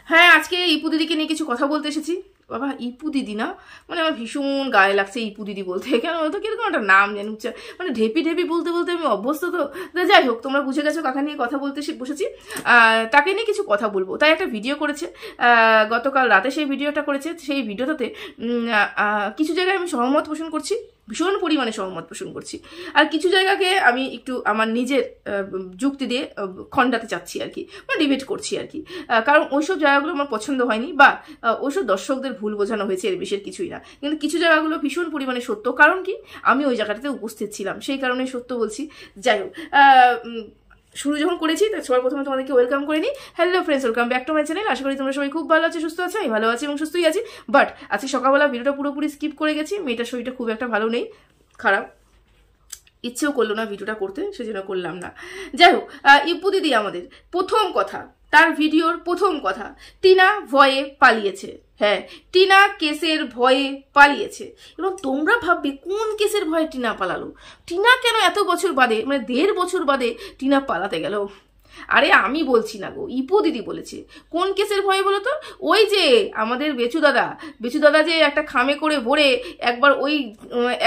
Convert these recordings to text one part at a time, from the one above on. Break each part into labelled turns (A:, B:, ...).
A: হ্যাঁ, আজকে ইপু দিদিকে নিয়ে কিছু কথা বলতে এসেছি। বাবা, ইপু দিদি না, মানে আমার ভীষণ গায়ে লাগছে ইপু দিদি বলতে। কেন তো কিরকম একটা নাম যেন মানে ঢেপি ঢেপি বলতে বলতে আমি অভ্যস্ত তো। যাই হোক, তোমরা বুঝে গেছো কাকা নিয়ে কথা বলতে বসেছি। তাকে নিয়ে কিছু কথা বলবো, তাই একটা ভিডিও করেছে গতকাল রাতে। সেই ভিডিওটা করেছে, সেই ভিডিওটাতে কিছু জায়গায় আমি সহমত পোষণ করছি, ভীষণ পরিমাণে সহমত পোষণ করছি, আর কিছু জায়গাকে আমি একটু আমার নিজের যুক্তি দিয়ে খণ্ডাতে চাচ্ছি আর কি, মানে ডিবেট করছি আর কি। কারণ ওইসব জায়গাগুলো আমার পছন্দ হয়নি, বা ওইসব দর্শকদের ভুল বোঝানো হয়েছে, এর বিষয়ের কিছুই না। কিন্তু কিছু জায়গাগুলো ভীষণ পরিমাণে সত্য, কারণ কি আমি ওই জায়গাটাতে উপস্থিত ছিলাম, সেই কারণে সত্য বলছি। যাই হোক, শুরু যখন করেছি তাই সবার প্রথমে তোমাদেরকে ওয়েলকাম করে নিই। Hello friends, welcome back to my channel. আশা করি তোমরা সবাই খুব ভালো আছো, সুস্থ আছো। আমি ভালো আছি এবং সুস্থই আছি। বাট আজকে সকালবেলা ভিডিওটা পুরোপুরি স্কিপ করে গেছি, মেয়েটার শরীরটা খুব একটা ভালো নেই, খারাপ, ইচ্ছেও করলো না ভিডিওটা করতে, সেজন্য করলাম না। যাই হোক, ইপু দিদি আমাদের প্রথম কথা, তার ভিডিওর প্রথম কথা, টিনা ভয়ে পালিয়েছে। হ্যাঁ, টিনা কেসের ভয়ে পালিয়েছে। এবং তোমরা ভাববে কোন কেসের ভয়ে টিনা পালালো, টিনা কেন এত বছর বাদে, মানে 1.5 বছর বাদে টিনা পালাতে গেল? আরে আমি বলছি না গো, ইপু দিদি বলেছে। কোন কেসের ভয়ে বলো তো? ওই যে আমাদের বেচু দাদা যে একটা খামে করে ভরে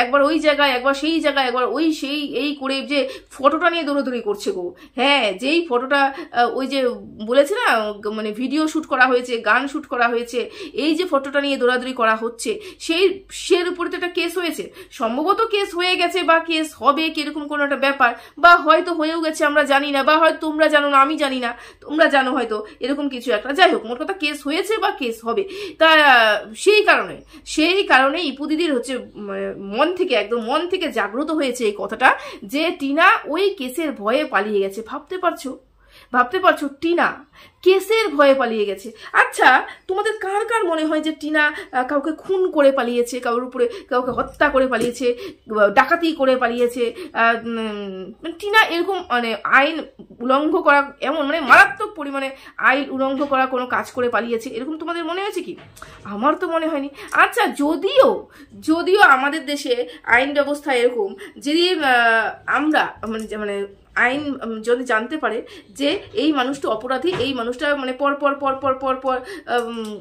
A: একবার ওই জায়গায়, একবার সেই জায়গায়, একবার সেই এই করে যে ফটোটা নিয়ে দৌড়াদৌড়ি করছে গো। হ্যাঁ, যেই ফটোটা ওই যে বলেছে না, মানে ভিডিও শ্যুট করা হয়েছে, গান শ্যুট করা হয়েছে, এই যে ফটোটা নিয়ে দৌড়াদৌড়ি করা হচ্ছে, সের উপরে তো একটা কেস হয়েছে। সম্ভবত কেস হয়ে গেছে, বা কেস হবে, কিরকম কোনো একটা ব্যাপার, বা হয়তো হয়েও গেছে, আমরা জানি না, বা হয়তো তোমরা জানো না, আমি জানি না, তোমরা জানো হয়তো, এরকম কিছু একটা। যাই হোক, মোট কথা কেস হয়েছে বা কেস হবে। তা সেই কারণে ইপু দিদির হচ্ছে মন থেকে জাগ্রত হয়েছে এই কথাটা, যে টিনা ওই কেসের ভয়ে পালিয়ে গেছে। ভাবতে পারছো টিনা কেসের ভয়ে পালিয়ে গেছে? আচ্ছা, তোমাদের কার কার মনে হয় যে টিনা কাউকে খুন করে পালিয়েছে, কারোর উপরে কাউকে হত্যা করে পালিয়েছে, ডাকাতি করে পালিয়েছে, টিনা এরকম মানে আইন উল্লঙ্ঘ করা, এমন মানে মারাত্মক পরিমাণে আইন উল্লঙ্ঘ করা কোনো কাজ করে পালিয়েছে, এরকম তোমাদের মনে হয়েছে কি? আমার তো মনে হয়নি। আচ্ছা, যদিও আমাদের দেশে আইন ব্যবস্থা এরকম, যদি আমরা মানে আইন যদি জানতে পারে যে এই মানুষটা অপরাধী, এই মানুষটা মানে পর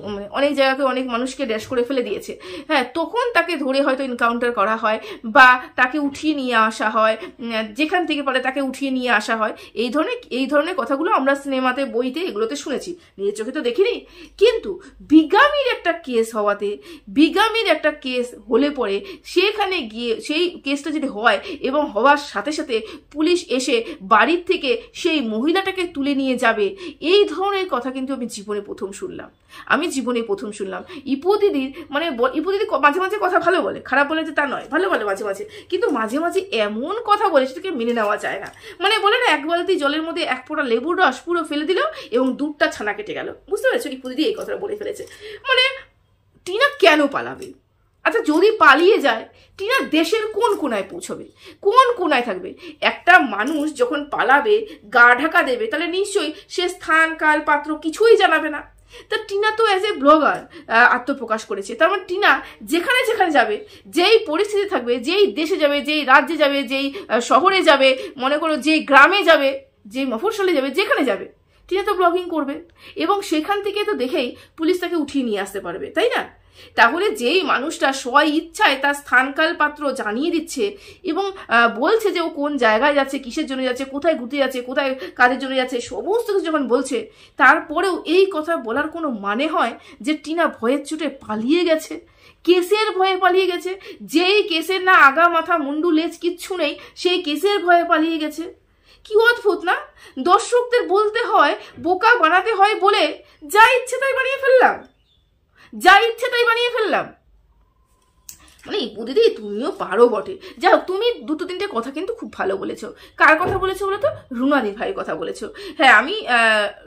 A: মানে অনেক জায়গাকে অনেক মানুষকে ড্যাশ করে ফেলে দিয়েছে, হ্যাঁ, তখন তাকে ধরে হয়তো এনকাউন্টার করা হয়, বা তাকে উঠিয়ে নিয়ে আসা হয়, যেখান থেকে পারে তাকে উঠিয়ে নিয়ে আসা হয়। এই ধরনের কথাগুলো আমরা সিনেমাতে, বইতে, এগুলোতে শুনেছি, নিজের চোখে তো দেখিনি। কিন্তু বিগামির একটা কেস হলে পরে সেখানে গিয়ে সেই কেসটা যদি হয়, এবং হওয়ার সাথে সাথে পুলিশ এসে বাড়ির থেকে সেই মহিলাটাকে তুলে নিয়ে যাবে, এই ধরনের কথা কিন্তু আমি জীবনে প্রথম শুনলাম। ইপু দিদি মাঝে মাঝে কথা ভালো বলে, খারাপ বলে যে তা নয়, ভালো বলে মাঝে মাঝে, কিন্তু মাঝে মাঝে এমন কথা বলে সেটাকে মেনে নেওয়া যায় না। মানে বলে না, 1 বালতি জলের মধ্যে 1 ফোঁটা লেবুর রস পুরো ফেলে দিল এবং দুধটা ছানা কেটে গেল। বুঝতে পেরেছো? ইপু দিদি এই কথাটা বলে ফেলেছে। মানে টিনা কেন পালাবে? আচ্ছা, যদি পালিয়ে যায়, টিনা দেশের কোন কোনায় পৌঁছবে, কোন কোনায় থাকবে? একটা মানুষ যখন পালাবে, গা ঢাকা দেবে, তাহলে নিশ্চয়ই সে স্থান, কাল, পাত্র কিছুই জানাবে না। তা টিনা তো অ্যাজ এ ব্লগার আত্মপ্রকাশ করেছে, তার মানে টিনা যেখানে যাবে, যেই পরিস্থিতি থাকবে, যেই দেশে যাবে, যেই রাজ্যে যাবে, যেই শহরে যাবে, মনে করো যেই গ্রামে যাবে, যেই মফস্বলে যাবে, যেখানে যাবে, টিনা তো ব্লগিং করবে, এবং সেখান থেকে তো দেখেই পুলিশ তাকে উঠিয়ে নিয়ে আসতে পারবে, তাই না? তাহলে যেই মানুষটা স্ব ইচ্ছায় তার স্থানকাল পাত্র জানিয়ে দিচ্ছে এবং বলছে যে ও কোন জায়গায় যাচ্ছে, কিসের জন্য যাচ্ছে, কোথায় ঘুরতে যাচ্ছে, কোথায় কাজের জন্য যাচ্ছে, সমস্ত কিছু যখন বলছে, তারপরেও এই কথা বলার কোনো মানে হয় যে টিনা ভয়ের চোটে পালিয়ে গেছে, কেসের ভয়ে পালিয়ে গেছে? যেই কেসের না আগা মাথা মুন্ডু লেজ কিচ্ছু নেই, সেই কেসের ভয়ে পালিয়ে গেছে। কি অদ্ভুত না? দর্শকদের বলতে হয়, বোকা বানাতে হয় বলে যা ইচ্ছে তাই বানিয়ে ফেললাম। মানে ইপু দিদি তুমিও পারো বটে। যাই হোক, তুমি 2-3টে কথা কিন্তু খুব ভালো বলেছো। কার কথা বলেছো বলো তো? রুনাদি ভাইয়ের কথা বলেছো। হ্যাঁ, আমি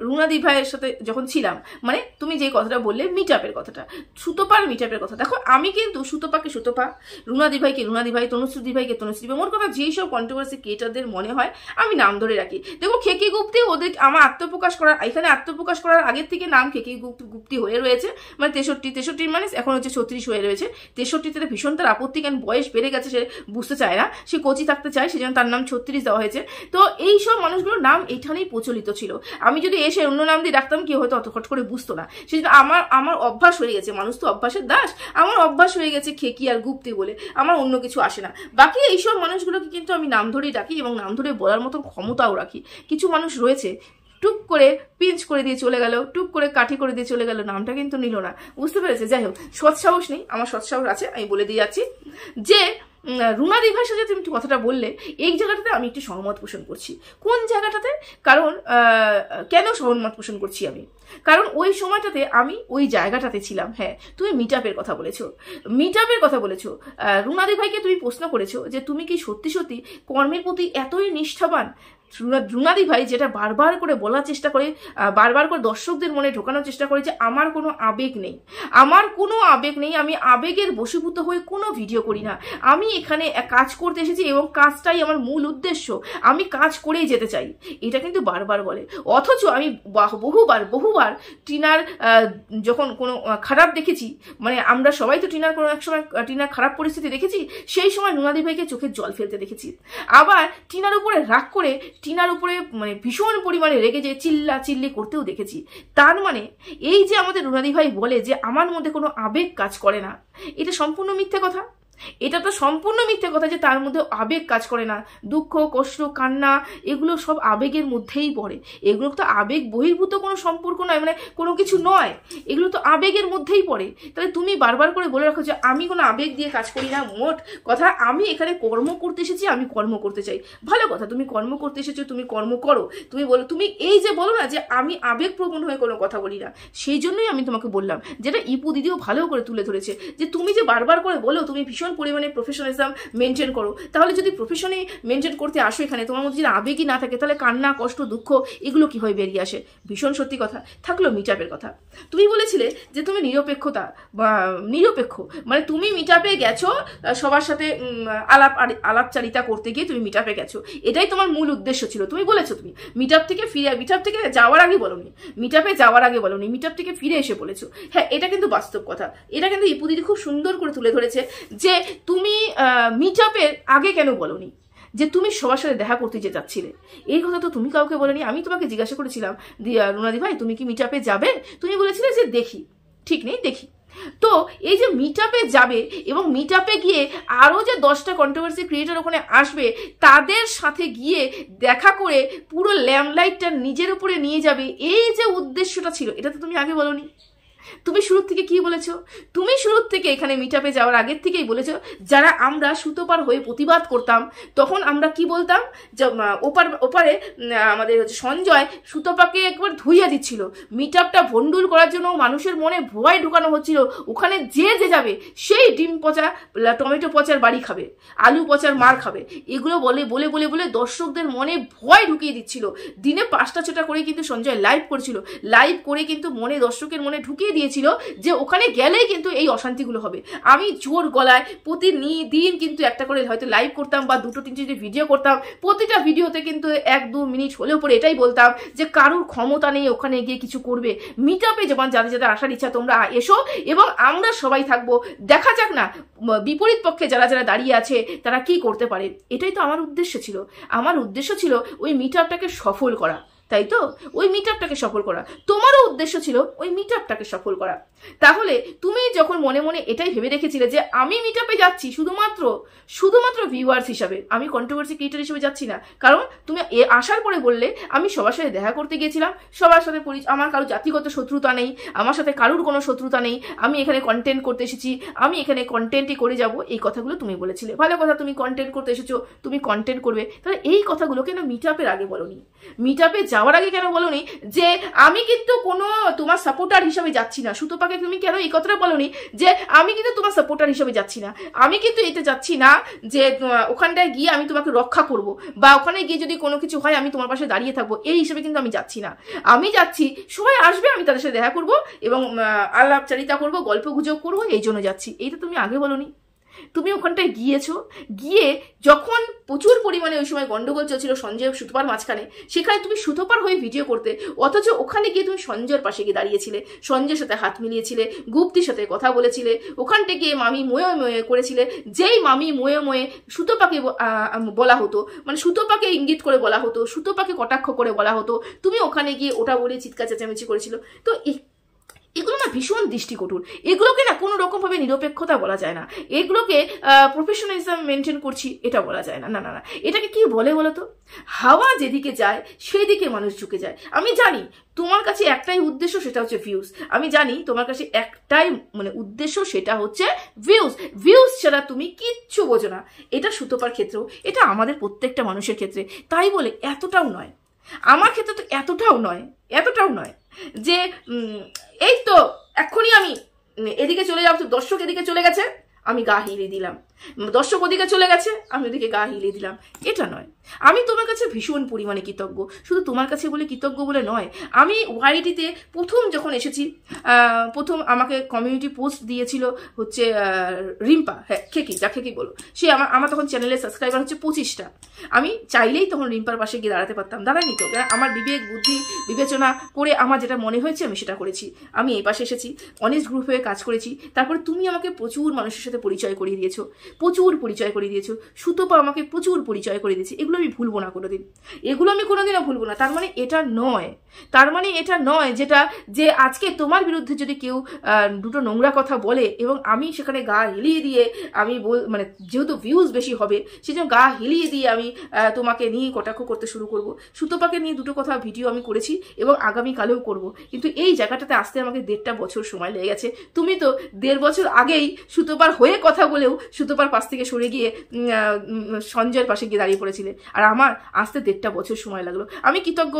A: রুনাদি ভাইয়ের সাথে যখন ছিলাম, মানে তুমি যে কথাটা বললে মিটআপের কথাটা, সুতপার মিটআপের কথা, দেখো আমি কিন্তু সুতপাকে সুতপা, রুনাদি ভাইকে রুনাদি ভাই, তনুশ্রী ভাইকে তনুশ্রী ভাই, মোট কথা যেই সব কন্ট্রোভার্সি ক্রিয়েটারদের মনে হয় আমি নাম ধরে রাখি। দেখো, খেকি গুপ্তি ওদের আমার আত্মপ্রকাশ করার আগের থেকে নাম খেকি গুপ্তি হয়ে রয়েছে, মানে 63 মানে এখন হচ্ছে 36 হয়ে রয়েছে। 63-তে ভীষণ ভীষণ তার আপত্তি, কেন বয়স বেড়ে গেছে, সে বুঝতে চায় না, সে কচি থাকতে চায়, সেজন্য তার নাম 36 দেওয়া হয়েছে। তো এই সব মানুষগুলোর নাম এখানেই প্রচলিত ছিল। আমি যদি এসে অন্য নাম দিয়ে ডাকতাম, কি হয়তো অত খট করে বুঝতো না। সেজন্য আমার অভ্যাস হয়ে গেছে, মানুষ তো অভ্যাসের দাস, আমার অভ্যাস হয়ে গেছে খেকি আর গুপ্তি বলে, আমার অন্য কিছু আসে না। বাকি এইসব মানুষগুলোকে কিন্তু আমি নাম ধরেই ডাকি এবং নাম ধরে বলার মতন ক্ষমতাও রাখি। কিছু মানুষ রয়েছে টুক করে পিঞ্চ করে দিয়ে চলে গেল, টুক করে কাঠি করে দিয়ে চলে গেল, নামটা কিন্তু নিল না, বুঝতে পেরেছে? যাই হোক, সৎসাহস নেই, আমার সৎসাহস আছে, আমি বলে দিয়ে যাচ্ছি যে রুনাদি ভাইয়ের সাথে তুমি একটু কথাটা বললে, এই জায়গাটাতে আমি একটু সহমত পোষণ করছি। কোন জায়গাটাতে? কারণ কেন সহমত পোষণ করছি আমি? কারণ ওই সময়টাতে আমি ওই জায়গাটাতে ছিলাম। হ্যাঁ, তুমি মিট আপের কথা বলেছো, রুনাদি ভাইকে তুমি প্রশ্ন করেছো যে তুমি কি সত্যি সত্যি কর্মের প্রতি এতই নিষ্ঠাবান? রুনাদি ভাই যেটা বারবার করে বলার চেষ্টা করে, বারবার করে দর্শকদের মনে ঢোকানোর চেষ্টা করে যে আমার কোনো আবেগ নেই, আমি আবেগের বশীভূত হয়ে কোনো ভিডিও করি না, আমি এখানে কাজ করতে এসেছি এবং কাজটাই আমার মূল উদ্দেশ্য, আমি কাজ করেই যেতে চাই, এটা কিন্তু বারবার বলে। অথচ আমি বহুবার টিনার যখন কোনো খারাপ দেখেছি, মানে আমরা সবাই তো টিনার কোনো এক সময় টিনার খারাপ পরিস্থিতি দেখেছি, সেই সময় রুনাদি ভাইকে চোখের জল ফেলতে দেখেছি। আবার টিনার উপরে রাগ করে, টিনার উপরে মানে ভীষণ পরিমাণে রেগে যে চিল্লি করতেও দেখেছি। তার মানে এই যে আমাদের রুনাদি ভাই বলে যে আমার মধ্যে কোনো আবেগ কাজ করে না, এটা সম্পূর্ণ মিথ্যে কথা। এটা তো সম্পূর্ণ মিথ্যে কথা যে তার মধ্যে আবেগ কাজ করে না। দুঃখ, কষ্ট, কান্না, এগুলো সব আবেগের মধ্যেই পড়ে। এগুলো তো আবেগ বহির্ভূত কোনো সম্পর্ক নয়, মানে কোনো কিছু নয়, এগুলো তো আবেগের মধ্যেই পড়ে। তাহলে তুমি বারবার করে বলে রাখো যে আমি কোনো আবেগ দিয়ে কাজ করি না। মোট কথা, আমি এখানে কর্ম করতে এসেছি, আমি কর্ম করতে চাই। ভালো কথা, তুমি কর্ম করতে এসেছো, তুমি কর্ম করো। তুমি এই যে বলো না যে আমি আবেগপ্রবণ হয়ে কোনো কথা বলি না, সেই জন্যই আমি তোমাকে বললাম, যেটা ইপু দিদিও ভালো করে তুলে ধরেছে, যে তুমি যে বারবার করে বলো তুমি ভীষণ পরিমাণে প্রফেশনালিজম মেনটেন করো। তাহলে যদি প্রফেশনে মেনটেন করতে আসো এখানে, তোমার মধ্যে যদি আবেগই না থাকে, তাহলে কান্না, কষ্ট, দুঃখ এগুলো কি হয় বেরিয়ে আসে? ভীষণ সত্যি কথা। থাকলো মিট আপের কথা, তুমি বলেছিলে যে তুমি নিরপেক্ষ, মানে তুমি মিট আপে গেছো সবার সাথে আলাপচারিতা করতে গিয়ে তুমি মিট আপে গেছো, এটাই তোমার মূল উদ্দেশ্য ছিল। তুমি বলেছো তুমি মিট আপ থেকে যাওয়ার আগে বলোনি, মিট আপে যাওয়ার আগে বলোনি, মিট আপ থেকে ফিরে এসে বলেছো। হ্যাঁ, এটা কিন্তু বাস্তব কথা। এটা কিন্তু ইপু দিদি খুব সুন্দর করে তুলে ধরেছে যে তুমি মিট আপের আগে কেন বলোনি যে তুমি সবার সাথে দেখা করতে যে যাচ্ছিলে। এই কথা তো তুমি কাউকে বলোনি। আমি তোমাকে জিজ্ঞাসা করেছিলাম, রুনাদি ভাই তুমি কি মিট আপে যাবে? তুমি বলেছিলে যে দেখি, ঠিক নেই, দেখি। তো এই যে মিট আপে যাবে এবং মিট আপে গিয়ে আরও যে 10টা কন্ট্রোভার্সি ক্রিয়েটর ওখানে আসবে, তাদের সাথে গিয়ে দেখা করে পুরো ল্যাম্পলাইটটা নিজের উপরে নিয়ে যাবে, এই যে উদ্দেশ্যটা ছিল, এটা তো তুমি আগে বলোনি। তুমি শুরুর থেকে কি বলেছো? তুমি শুরুর থেকে এখানে মিট আপে যাওয়ার আগের থেকেই বলেছো, যারা আমরা সুতোপার হয়ে প্রতিবাদ করতাম, তখন আমরা কি বলতাম, যে ওপারে আমাদের হচ্ছে সঞ্জয় সুতোপাকে একবার ধুইয়া দিচ্ছিল, মিট আপটা ভন্ডুল করার জন্য মানুষের মনে ভয় ঢুকানো হচ্ছিল, ওখানে যে যাবে সেই ডিম পচা, টমেটো পচার বাড়ি খাবে, আলু পচার মার খাবে, এগুলো বলে বলে বলে বলে দর্শকদের মনে ভয় ঢুকিয়ে দিচ্ছিল। দিনে 5টা করে কিন্তু সঞ্জয় লাইভ করেছিল, লাইভ করে কিন্তু দর্শকের মনে ঢুকিয়ে দিয়েছিল যে ওখানে গেলেই কিন্তু এই অশান্তিগুলো হবে। আমি জোর গলায় প্রতিদিন কিন্তু একটা করে হয়তো লাইভ করতাম বা 2-3 যদি ভিডিও করতাম, প্রতিটা ভিডিওতে কিন্তু 1-2 মিনিট হলেও পরে এটাই বলতাম যে কারোর ক্ষমতা নেই ওখানে গিয়ে কিছু করবে। মিট আপে যেমন যাদের আসার ইচ্ছা তোমরা এসো এবং আমরা সবাই থাকবো, দেখা যাক না বিপরীত পক্ষে যারা দাঁড়িয়ে আছে তারা কি করতে পারে। এটাই তো আমার উদ্দেশ্য ছিল। আমার উদ্দেশ্য ছিল ওই মিট আপটাকে সফল করা, তাই তো? ওই মিট আপটাকে সফল করা। তোমারও উদ্দেশ্য ছিল ওই মিট আপটাকে সফল করা। তাহলে তুমি যখন মনে মনে এটাই ভেবে রেখেছিলে যে আমি মিট আপে যাচ্ছি শুধুমাত্র ভিউয়ার্স হিসাবে, আমি কন্ট্রোভার্সি ক্রিয়েটর হিসেবে যাচ্ছি না, কারণ তুমি আসার পরে বললে আমি সবার সাথে দেখা করতে গিয়েছিলাম, সবার সাথে আমার কারো জাতিগত শত্রুতা নেই, আমার সাথে কারোর কোনো শত্রুতা নেই, আমি এখানে কন্টেন্ট করতে এসেছি, আমি এখানে কন্টেন্টই করে যাব, এই কথাগুলো তুমি বলেছিলে। ভালো কথা, তুমি কন্টেন্ট করতে এসেছো, তুমি কন্টেন্ট করবে, তাহলে এই কথাগুলো কেন মিট আপের আগে বলোনি? মিট আপে যাওয়ার আগে কেন বলোনি যে আমি কিন্তু কোনো তোমার সাপোর্টার হিসাবে যাচ্ছি না? সুতোপাকে তুমি কেন এই কথাটা বলোনি যে আমি কিন্তু তোমার সাপোর্টার হিসাবে যাচ্ছি না, আমি কিন্তু এটা যাচ্ছি না যে ওখানটায় গিয়ে আমি তোমাকে রক্ষা করব বা ওখানে গিয়ে যদি কোনো কিছু হয় আমি তোমার পাশে দাঁড়িয়ে থাকবো, এই হিসেবে কিন্তু আমি যাচ্ছি না। আমি যাচ্ছি সবাই আসবে, আমি তাদের সাথে দেখা করবো এবং আলাপচারিতা করবো, গল্প গুজব করবো, এই জন্য যাচ্ছি। এইটা তুমি আগে বলোনি। তুমি ওখানটায় গিয়েছো, গিয়ে যখন প্রচুর পরিমাণে ওই সময় গন্ডগোল চলছিল সঞ্জয় সুতপার মাঝখানে, সেখানে তুমি সুতপার হয়ে ভিডিও করতে, অথচ ওখানে গিয়ে তুমি সঞ্জয়ের পাশে গিয়ে দাঁড়িয়েছিলে, সঞ্জয়ের সাথে হাত মিলিয়েছিলে, গুপ্তির সাথে কথা বলেছিলে, ওখানটা গিয়ে মামি মোয়ে মোয়ে করেছিলে। যেই মামি মোয়ে মোয়ে সুতপাকে বলা হতো, মানে সুতপাকে ইঙ্গিত করে বলা হতো, সুতপাকে কটাক্ষ করে বলা হতো, তুমি ওখানে গিয়ে ওটা বলে চিৎকার চেঁচামেচি করেছিল। তো এগুলো না ভীষণ দৃষ্টিকটুর, এগুলোকে না কোনো রকমভাবে নিরপেক্ষতা বলা যায় না, এগুলোকে প্রফেশনালিজম মেনটেন করছি এটা বলা যায় না। না না না, এটাকে কি বলে বলো তো? হাওয়া যেদিকে যায় সেদিকে মানুষ ঝুঁকে যায়। আমি জানি তোমার কাছে একটাই উদ্দেশ্য, সেটা হচ্ছে ভিউজ। আমি জানি তোমার কাছে একটাই মানে উদ্দেশ্য, সেটা হচ্ছে ভিউজ। ভিউজ ছাড়া তুমি কিচ্ছু বোঝো না। এটা সুতপার ক্ষেত্রেও, এটা আমাদের প্রত্যেকটা মানুষের ক্ষেত্রে। তাই বলে এতটাও নয়, আমার ক্ষেত্রে তো এতটাও নয় যে এই তো এক্ষুনি আমি এদিকে চলে যাবো, দর্শক এদিকে চলে গেছে আমি গা হিলিয়ে দিলাম, দর্শক ওদিকে চলে গেছে আমি ওদিকে গা হিলিয়ে দিলাম, এটা নয়। আমি তোমার কাছে ভীষণ পরিমাণে কৃতজ্ঞ, শুধু তোমার কাছে বলে কৃতজ্ঞ বলে নয়। আমি ওয়াইটিতে প্রথম যখন এসেছি, প্রথম আমাকে কমিউনিটি পোস্ট দিয়েছিল হচ্ছে রিম্পা, হ্যাঁ খেকি, যা খেকি বলো, সে আমার তখন চ্যানেলের সাবস্ক্রাইবার হচ্ছে 25টা। আমি চাইলেই তখন রিম্পার পাশে গিয়ে দাঁড়াতে পারতাম, দাঁড়াইনি তো, আমার বিবেক বুদ্ধি বিবেচনা করে আমার যেটা মনে হয়েছে আমি সেটা করেছি। আমি এই পাশে এসেছি, অনেস্ট গ্রুপ হয়ে কাজ করেছি। তারপরে তুমি আমাকে প্রচুর মানুষের সাথে পরিচয় করিয়ে দিয়েছো, সুতপা আমাকে প্রচুর পরিচয় করে দিয়েছে। এগুলো আমি ভুলবো না কোনোদিন, এগুলো আমি কোনোদিনও ভুলবো না। তার মানে এটা নয় যেটা যে আজকে তোমার বিরুদ্ধে যদি কেউ দুটো নোংরা কথা বলে এবং আমি সেখানে গা হিলিয়ে দিয়ে আমি মানে যেহেতু ভিউজ বেশি হবে সেজন্য গা হিলিয়ে দিয়ে আমি তোমাকে নিয়ে কটাক্ষ করতে শুরু করব। সুতপাকে নিয়ে দুটো কথা ভিডিও আমি করেছি এবং আগামীকালেও করব, কিন্তু এই জায়গাটাতে আসতে আমাকে 1.5 বছর সময় লেগে গেছে। তুমি তো 1.5 বছর আগেই সুতপার হয়ে কথা বলেও সুতপার পাশ থেকে সরে গিয়ে সঞ্জয়ের পাশে গিয়ে দাঁড়িয়ে পড়েছিলে, আর আমার আসতে 1.5 বছর সময় লাগলো। আমি কৃতজ্ঞ,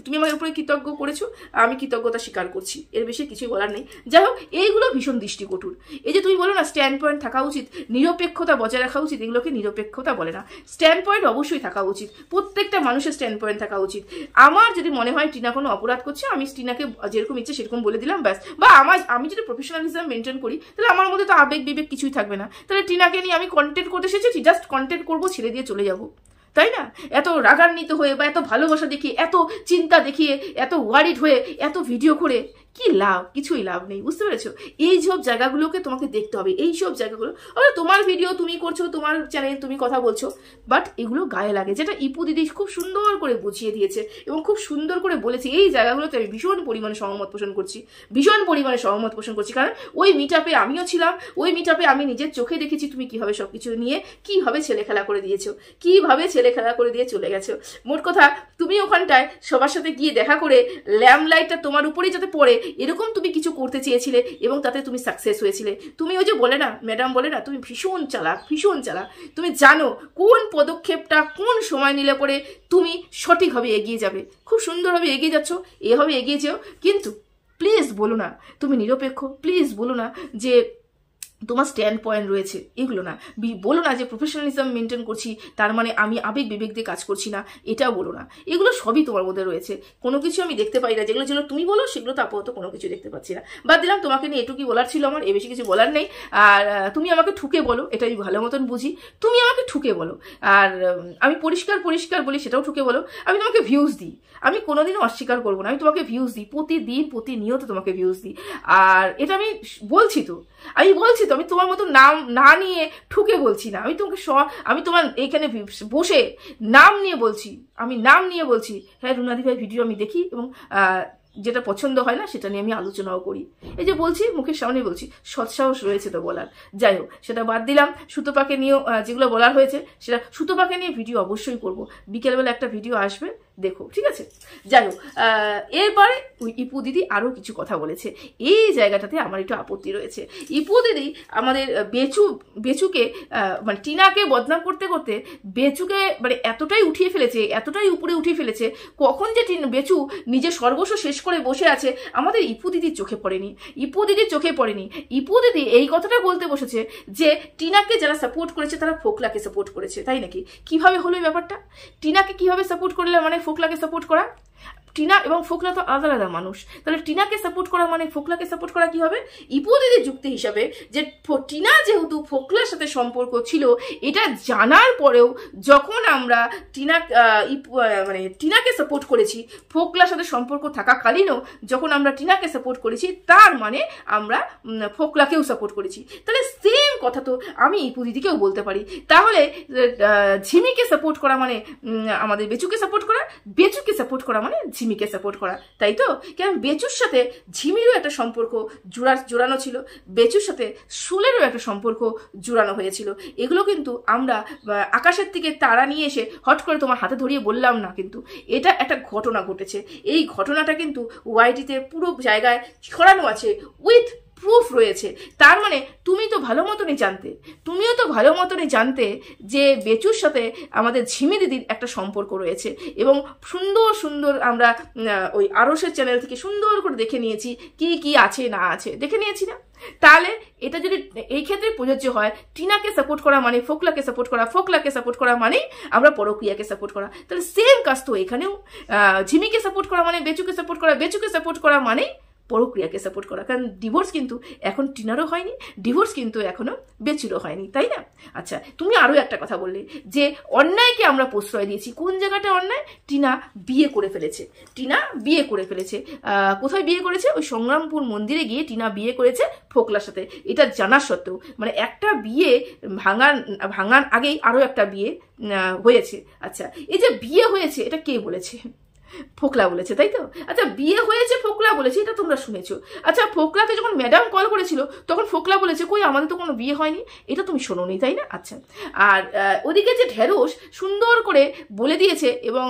A: তুমি আমার উপরে কৃতজ্ঞ করেছো, আমি কৃতজ্ঞতা স্বীকার করছি, এর বেশি কিছুই বলার নেই। যাই হোক, এইগুলো ভীষণ দৃষ্টিকটুর। এই যে তুমি বলো না স্ট্যান্ড পয়েন্ট থাকা উচিত, নিরপেক্ষতা বজায় রাখা উচিত, এগুলোকে নিরপেক্ষতা বলে না। স্ট্যান্ড পয়েন্ট অবশ্যই থাকা উচিত, প্রত্যেকটা মানুষের স্ট্যান্ড পয়েন্ট থাকা উচিত। আমার যদি মনে হয় টিনা কোনো অপরাধ করছে, আমি টিনাকে যেরকম ইচ্ছে সেরকম বলে দিলাম, ব্যাস। বা আমি যদি প্রফেশনালিজম মেনটেন করি, তাহলে আমার মধ্যে তো আবেগ বিবেক কিছুই থাকবে না। তাহলে টিনাকে নিয়ে আমি কন্টেন্ট করতে এসেছি, জাস্ট কন্টেন্ট করবো, ছেড়ে দিয়ে চলে যাবো, তাই না? এত রাগান্বিত হয়ে বা এত ভালোবাসা দেখিয়ে, এত চিন্তা দেখিয়ে, এত ওয়ারিড হয়ে, এত ভিডিও করে কি লাভ? কিছুই লাভ নেই, বুঝতে পেরেছো? এই সব জায়গাগুলোকে তোমাকে দেখতে হবে, এই সব জায়গাগুলো। তোমার ভিডিও তুমি করছো, তোমার চ্যানেল তুমি কথা বলছো, বাট এগুলো গায়ে লাগে, যেটা ইপু দিদি খুব সুন্দর করে বুঝিয়ে দিয়েছে এবং খুব সুন্দর করে বলেছে। এই জায়গাগুলোতে আমি ভীষণ পরিমাণে সহমত পোষণ করছি, কারণ ওই মিটআপে আমিও ছিলাম, ওই মিটআপে আমি নিজের চোখে দেখেছি তুমি কিভাবে সবকিছু নিয়ে কিভাবে ছেলে খেলা করে দিয়েছো, কিভাবে ছেলে খেলা করে দিয়ে চলে গেছো। মোট কথা, তুমি ওখানটায় সবার সাথে গিয়ে দেখা করে ল্যাম্পলাইটটা তোমার উপরেই যাতে পড়ে এরকম তুমি কিছু করতে চেয়েছিলে এবং তাতে তুমি সাকসেস হয়েছিলে। তুমি ওই যে বলে না, ম্যাডাম বলে না, তুমি ভীষণ চালাক। তুমি জানো কোন পদক্ষেপটা কোন সময় নিলে পরে তুমি সঠিকভাবে এগিয়ে যাবে, খুব সুন্দরভাবে এগিয়ে যাচ্ছ, এভাবে এগিয়ে যেও। কিন্তু প্লিজ বলো না তুমি নিরপেক্ষ, প্লিজ বলো না যে তোমার স্ট্যান্ড পয়েন্ট রয়েছে, এগুলো না বলো না যে প্রফেশনালিজম মেনটেন করছি তার মানে আমি আবেগ বিবেক দিয়ে কাজ করছি না, এটাও বলো না। এগুলো সবই তোমার মধ্যে রয়েছে, কোনো কিছু আমি দেখতে পাই না। যেগুলো তুমি বলো সেগুলো তো আপাতত কোনো কিছু দেখতে পাচ্ছি না। বাদ দিলাম, তোমাকে নিয়ে এটুকুই বলার ছিল আমার, এ বেশি কিছু বলার নেই। আর তুমি আমাকে ঠুকে বলো, এটা আমি ভালো মতন বুঝি, তুমি আমাকে ঠুকে বলো। আর আমি পরিষ্কার বলি, সেটাও ঠুকে বলো। আমি তোমাকে ভিউজ দিই, আমি কোনোদিনও অস্বীকার করবো না, আমি তোমাকে ভিউজ দিই, প্রতিনিয়ত তোমাকে ভিউজ দিই। আর এটা আমি বলছি তো, আমি তোমার মতো নাম না নিয়ে ঠুকে বলছি না, আমি তোমার এইখানে বসে নাম নিয়ে বলছি। হ্যাঁ রুনাদি ভাই ভিডিও আমি দেখি এবং যেটা পছন্দ হয় না সেটা নিয়ে আমি আলোচনাও করি। এই যে বলছি, মুখের সামনে বলছি, সৎসাহস রয়েছে তো বলার। যাই হোক, সেটা বাদ দিলাম। সুতপাকে নিয়েও যেগুলো বলার হয়েছে, সেটা সুতপাকে নিয়ে ভিডিও অবশ্যই করবো, বিকেলবেলা একটা ভিডিও আসবে, দেখো, ঠিক আছে? যাই হোক, এরপরে ইপু দিদি আরও কিছু কথা বলেছে, এই জায়গাটাতে আমার একটু আপত্তি রয়েছে। ইপু দিদি আমাদের বেচুকে মানে টিনাকে বদনাম করতে করতে বেচুকে মানে এতটাই উঠিয়ে ফেলেছে, এতটাই উপরে উঠিয়ে ফেলেছে, কখন যে বেচু নিজের সর্বস্ব শেষ করে বসে আছে আমাদের ইপু দিদির চোখে পড়েনি। ইপু দিদি এই কথাটা বলতে বসেছে যে টিনাকে যারা সাপোর্ট করেছে তারা ফোকলাকে সাপোর্ট করেছে, তাই নাকি? কিভাবে হলো এই ব্যাপারটা? টিনাকে কিভাবে সাপোর্ট করলে মানে ফোকলাকে সাপোর্ট করা? টিনা এবং ফোকলা তো আলাদা আলাদা মানুষ, তাহলে টিনাকে সাপোর্ট করা মানে ফোকলাকে সাপোর্ট করা কি হবে? ইপু দিদির যুক্তি হিসাবে যে টিনা যেহেতু ফোকলার সাথে সম্পর্ক ছিল, এটা জানার পরেও যখন আমরা টিনাকে সাপোর্ট করেছি, ফোকলার সাথে সম্পর্ক থাকাকালীনও যখন আমরা টিনাকে সাপোর্ট করেছি, তার মানে আমরা ফোকলাকেও সাপোর্ট করেছি। তাহলে সেম কথা তো আমি ইপু দিদিকেও বলতে পারি। তাহলে ঝিমিকে সাপোর্ট করা মানে আমাদের বেচুকে সাপোর্ট করা, বেচুকে সাপোর্ট করা মানে ঝিমিকে সাপোর্ট করা, তাই তো? কারণ বেচুর সাথে ঝিমিরও একটা সম্পর্ক জোড়ানো ছিল, বেচুর সাথে সুলেরও একটা সম্পর্ক জোড়ানো হয়েছিল। এগুলো কিন্তু আমরা আকাশের থেকে তারা নিয়ে এসে হট করে তোমার হাতে ধরিয়ে বললাম না, কিন্তু এটা একটা ঘটনা ঘটেছে। এই ঘটনাটা কিন্তু ওয়াইটিতে পুরো জায়গায় ছড়ানো আছে, উইথ প্রুফ রয়েছে। তার মানে তুমিও তো ভালো মতনই জানতে যে বেচুর সাথে আমাদের ঝিমি দিদির একটা সম্পর্ক রয়েছে, এবং সুন্দর সুন্দর আমরা ওই আরসের চ্যানেল থেকে সুন্দর করে দেখে নিয়েছি কি কি আছে না আছে, দেখে নিয়েছি না? তাহলে এটা যদি এই ক্ষেত্রে প্রযোজ্য হয়, টিনাকে সাপোর্ট করা মানে ফোকলাকে সাপোর্ট করা, ফোকলাকে সাপোর্ট করা মানে আমরা পরক্রিয়াকে সাপোর্ট করা, তাহলে সেম কাজ তো এখানেও। ঝিমিকে সাপোর্ট করা মানে বেচুকে সাপোর্ট করা, বেচুকে সাপোর্ট করা মানে পরক্রিয়াকে সাপোর্ট করা। কারণ ডিভোর্স কিন্তু এখন টিনারও হয়নি, ডিভোর্স কিন্তু এখনো বেচুরও হয়নি, তাই না? আচ্ছা, তুমি আরো একটা কথা বললে যে অন্যায়কে আমরা প্রশ্রয় দিয়েছি। কোন জায়গাটা অন্যায়? টিনা বিয়ে করে ফেলেছে, কোথায় বিয়ে করেছে? ওই সংগ্রামপুর মন্দিরে গিয়ে টিনা বিয়ে করেছে ফোকলার সাথে, এটা জানার সত্ত্বেও। মানে একটা বিয়ে ভাঙার আগেই আরো একটা বিয়ে হয়েছে। আচ্ছা, এই যে বিয়ে হয়েছে এটা কে বলেছে? ফোকলা বলেছে, তাই তো? আচ্ছা, বিয়ে হয়েছে ফোকলা বলেছে, এটা তোমরা শুনেছো। আচ্ছা, ফোকলাকে যখন ম্যাডাম কল করেছিল তখন ফোকলা বলেছে কই আমাদের তো কোনো বিয়ে হয়নি, এটা তুমি শোনোনি, তাই না? আচ্ছা, আর ওদিকে যে ঢেরস সুন্দর করে বলে দিয়েছে, এবং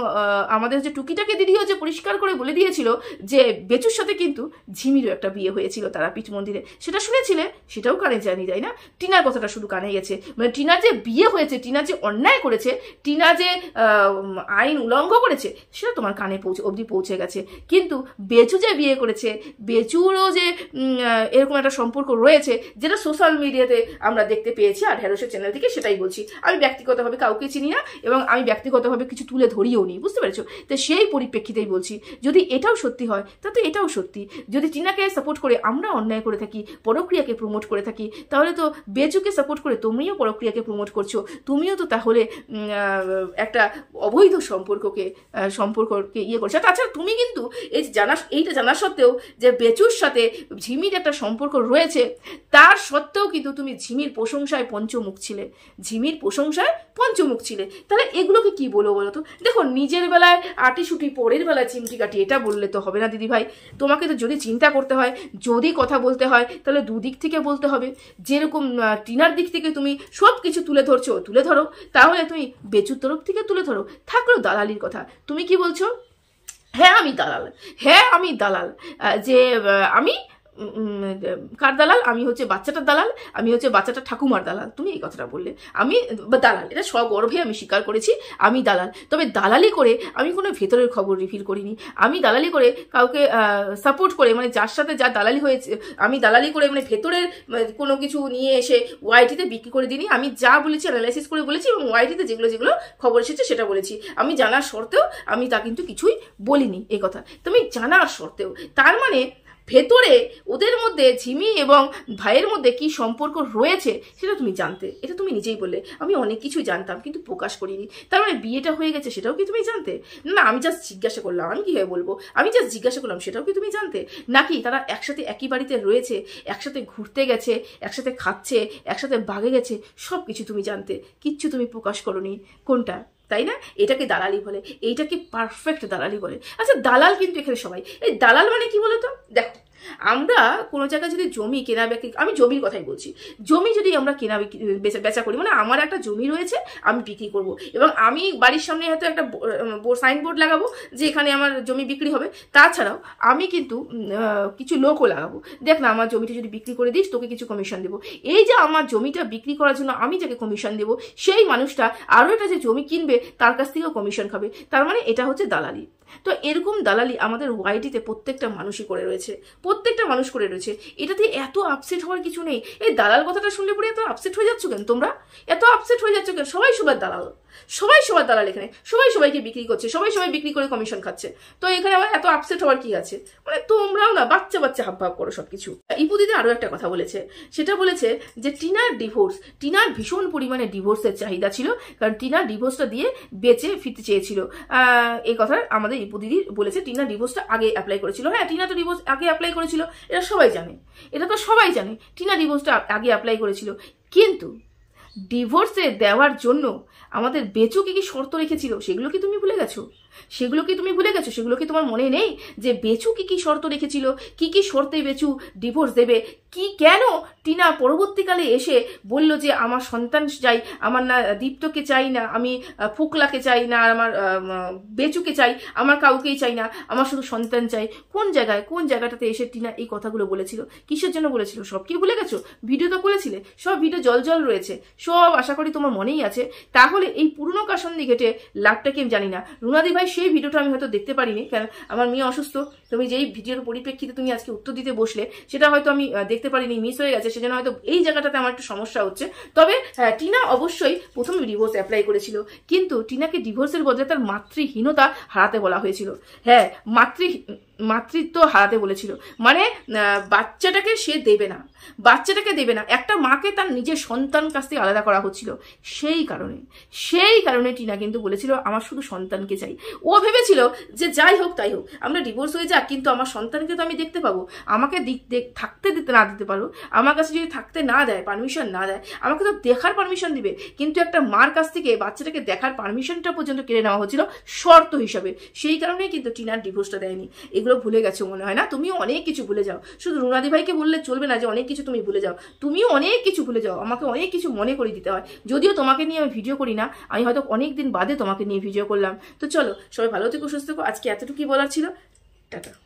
A: আমাদের যে টুকিটাকে দিদিও যে পরিষ্কার করে বলে দিয়েছিল যে বেচুর সাথে কিন্তু ঝিমিরও একটা বিয়ে হয়েছিল তারাপীঠ মন্দিরে, সেটা শুনেছিলে? সেটাও কানে জানি, তাই না? টিনার কথাটা শুধু কানে গেছে। মানে টিনার যে বিয়ে হয়েছে, টিনা যে অন্যায় করেছে, টিনা যে আইন উল্লঙ্ঘ করেছে, সেটা তোমার কানে অবধি পৌঁছে গেছে। কিন্তু বেচু যে বিয়ে করেছে, বেচুরও যে এরকম একটা সম্পর্ক রয়েছে, যেটা সোশ্যাল মিডিয়াতে আমরা দেখতে পেয়েছি আর ঢেরসের চ্যানেল থেকে, সেটাই বলছি। আমি ব্যক্তিগতভাবে কাউকে চিনি না, এবং আমি ব্যক্তিগতভাবে কিছু তুলে ধরিও নি, বুঝতে পেরেছো? তো সেই পরিপ্রেক্ষিতেই বলছি, যদি এটাও সত্যি হয় তাহলে এটাও সত্যি। যদি টিনাকে সাপোর্ট করে আমরা অন্যায় করে থাকি, পরক্রিয়াকে প্রমোট করে থাকি, তাহলে তো বেচুকে সাপোর্ট করে তুমিও পরক্রিয়াকে প্রমোট করছো, তুমিও তো তাহলে একটা অবৈধ সম্পর্ককে ইয়ে করছে। তাছাড়া তুমি কিন্তু এইটা জানা সত্ত্বেও যে বেচুর সাথে ঝিমির একটা সম্পর্ক রয়েছে, তার সত্ত্বেও কিন্তু তুমি ঝিমির প্রশংসায় পঞ্চমুখ ছিলে। তাহলে এগুলোকে কি বলবো বলো তো? দেখো, নিজের বেলায় আটিসুটি, পরের বেলায় চিমটি কাটি, এটা বললে তো হবে না দিদি ভাই। তোমাকে তো যদি চিন্তা করতে হয়, যদি কথা বলতে হয়, তাহলে দুদিক থেকে বলতে হবে। যেরকম টিনার দিক থেকে তুমি সব কিছু তুলে ধরো, তাহলে তুমি বেচুর তরফ থেকে তুলে ধরো। থাকলো দালালির কথা, তুমি কি বলছো? হ্যাঁ আমি দালাল, যে আমি কার দালাল? আমি হচ্ছে বাচ্চাটার দালাল, আমি হচ্ছে বাচ্চাটার ঠাকুমার দালাল। তুমি এই কথাটা বললে, আমি দালাল, এটা সগর্বে আমি স্বীকার করেছি, আমি দালাল। তবে দালালি করে আমি কোনো ভেতরের খবর রিভিল করিনি। আমি দালালি করে কাউকে সাপোর্ট করে, মানে যার সাথে যা দালালি হয়েছে, আমি দালালি করে মানে ভেতরের কোনো কিছু নিয়ে এসে ওয়াইটিতে বিক্রি করে দিইনি। আমি যা বলেছি অ্যানালাইসিস করে বলেছি, এবং ওয়াইটিতে যেগুলো খবর এসেছে সেটা বলেছি। আমি জানার সত্ত্বেও আমি তা কিন্তু কিছুই বলিনি, এই কথা তুমি জানার সত্ত্বেও। তার মানে ভেতরে ওদের মধ্যে ঝিমি এবং ভাইয়ের মধ্যে কি সম্পর্ক রয়েছে সেটা তুমি জানতে, এটা তুমি নিজেই বললে। আমি অনেক কিছু জানতাম কিন্তু প্রকাশ করিনি। তার মানে বিয়েটা হয়ে গেছে সেটাও কি তুমি জানতে? না, আমি জাস্ট জিজ্ঞাসা করলাম, আমি কিভাবে বলবো, আমি জাস্ট জিজ্ঞাসা করলাম, সেটাও কি তুমি জানতে? নাকি তারা একসাথে একই বাড়িতে রয়েছে, একসাথে ঘুরতে গেছে, একসাথে খাচ্ছে, একসাথে বাগে গেছে, সব কিছু তুমি জানতে, কিচ্ছু তুমি প্রকাশ করোনি। কোনটা? তাই না? এটাকে দালালি বলে, এইটাকে পারফেক্ট দালালি বলে। আচ্ছা, দালাল কিন্তু এখানে সবাই। এই দালাল মানে কি বলতো? দেখো, আমরা কোনো জায়গায় যদি জমি কেনা বিক্রি, আমি জমির কথাই বলছি, জমি যদি আমরা কেনা বেচা করি, মানে আমার একটা জমি রয়েছে, আমি বিক্রি করব, এবং আমি বাড়ির সামনে হয়তো একটা সাইনবোর্ড লাগাবো যে এখানে আমার জমি বিক্রি হবে। তাছাড়াও আমি কিন্তু কিছু লোকও লাগাবো, দেখ না আমার জমিটা যদি বিক্রি করে দিস তোকে কিছু কমিশন দেবো। এই যে আমার জমিটা বিক্রি করার জন্য আমি যাকে কমিশন দেবো, সেই মানুষটা আরও একটা যে জমি কিনবে তার কাছ থেকেও কমিশন খাবে। তার মানে এটা হচ্ছে দালালি। তো এরকম দালালি আমাদের ওয়াইটিতে প্রত্যেকটা মানুষই করে রয়েছে, প্রত্যেকটা মানুষ করে রয়েছে। এটাতে এত আপসেট হওয়ার কিছু নেই। এই দালাল কথাটা শুনলে পরে এত আপসেট হয়ে যাচ্ছ কেন তোমরা? এত আপসেট হয়ে যাচ্ছ কেন? সবাই সবার দালাল, সবাই সবার দালাল, এখানে সবাই সবাইকে বিক্রি করছে, সবাই সবাই বিক্রি করে কমিশন খাচ্ছে। তো এখানে আবার এত আপসেট হওয়ার কি আছে? মানে তোমরাও না বাচ্চা বাচ্চা হাবভাব করো সবকিছু। ইপু দিদি আরো একটা কথা বলেছে, সেটা বলেছে যে টিনার ডিভোর্স, টিনার ভীষণ পরিমাণে ডিভোর্সের চাহিদা ছিল, কারণ টিনার ডিভোর্সটা দিয়ে বেঁচে ফিরতে চেয়েছিল। এই কথা আমাদের ইপু দিদি বলেছে। টিনা ডিভোর্সটা আগে অ্যাপ্লাই করেছিল। হ্যাঁ, টিনা তো ডিভোর্স আগে অ্যাপ্লাই করেছিল, এটা সবাই জানে, এটা তো সবাই জানে টিনা ডিভোর্সটা আগে অ্যাপ্লাই করেছিল। কিন্তু ডিভোর্সে দেওয়ার জন্য আমাদের বেচু কি কি শর্ত রেখেছিল সেগুলো কি তুমি ভুলে গেছো? সেগুলো কি তুমি ভুলে গেছো? সেগুলো কি তোমার মনে নেই যে বেচু কি কি শর্ত রেখেছিল, কি কি শর্তে বেচু ডিভোর্স দেবে? কি কেন টিনা পরবর্তীকালে এসে বলল যে আমার সন্তান চাই, আমার না দীপ্তকে চাই না, আমি ফোকলাকে চাই না, আমার বেচুকে চাই, আমার কাউকেই চাই না, আমার শুধু সন্তান চাই? কোন জায়গায়, কোন জায়গাটাতে এসে টিনা এই কথাগুলো বলেছিল? কিসের জন্য বলেছিল? সব কি ভুলে গেছো? ভিডিও তো করেছিলে, সব ভিডিও জল জল রয়েছে, সব আশা করি তোমার মনেই আছে। তাহলে এই পুরনো কাসন্দি ঘেটে লাভটাকে আমি জানি না। রুনাদি ভাই, সেই ভিডিওটা আমি হয়তো দেখতে পারিনি, কারণ আমার মেয়ে অসুস্থ। তুমি যেই ভিডিওর পরিপ্রেক্ষিতে তুমি আজকে উত্তর দিতে বসলে সেটা হয়তো আমি দেখতে পারিনি, মিস হয়ে গেছে, সেজন্য হয়তো এই জায়গাটাতে আমার একটু সমস্যা হচ্ছে। তবে হ্যাঁ, টিনা অবশ্যই প্রথমে ডিভোর্স অ্যাপ্লাই করেছিল, কিন্তু টিনাকে ডিভোর্সের বদলে তার মাতৃহীনতা হারাতে বলা হয়েছিল। হ্যাঁ, মাতৃত্ব হারাতে বলেছিল, মানে বাচ্চাটাকে সে দেবে না, বাচ্চাটাকে দেবে না। একটা মাকে তার নিজের সন্তান কাছ থেকে আলাদা করা হচ্ছিল, সেই কারণে টিনা কিন্তু বলেছিল আমার শুধু সন্তানকে চাই। ও ভেবেছিল যে যাই হোক তাই হোক, আমরা ডিভোর্স হয়ে যাক, কিন্তু আমার সন্তানকে তো আমি দেখতে পাবো। আমাকে থাকতে না দিতে পারো, আমার কাছে যদি থাকতে না দেয়, পারমিশন না দেয়, আমাকে তো দেখার পারমিশন দিবে। কিন্তু একটা মার কাছ থেকে বাচ্চাটাকে দেখার পারমিশনটা পর্যন্ত কেড়ে নেওয়া হচ্ছিল শর্ত হিসাবে। সেই কারণেই কিন্তু টিনার ডিভোর্সটা দেয়নি। এগুলো ভুলে গেছো মনে হয় না? তুমিও অনেক কিছু ভুলে যাও। শুধু রুনাদি ভাইকে বললে চলবে না যে অনেক কিছু তুমি ভুলে যাও, তুমিও অনেক কিছু ভুলে যাও। আমাকে অনেক কিছু মনে করে দিতে হয়। যদিও তোমাকে নিয়ে আমি ভিডিও করি না, আমি হয়তো অনেক দিন বাদে তোমাকে নিয়ে ভিডিও করলাম। তো চলো, সবাই ভালো থেকো, সুস্থ থেকো। আজকে এতটুকুই বলার ছিল। টাটা।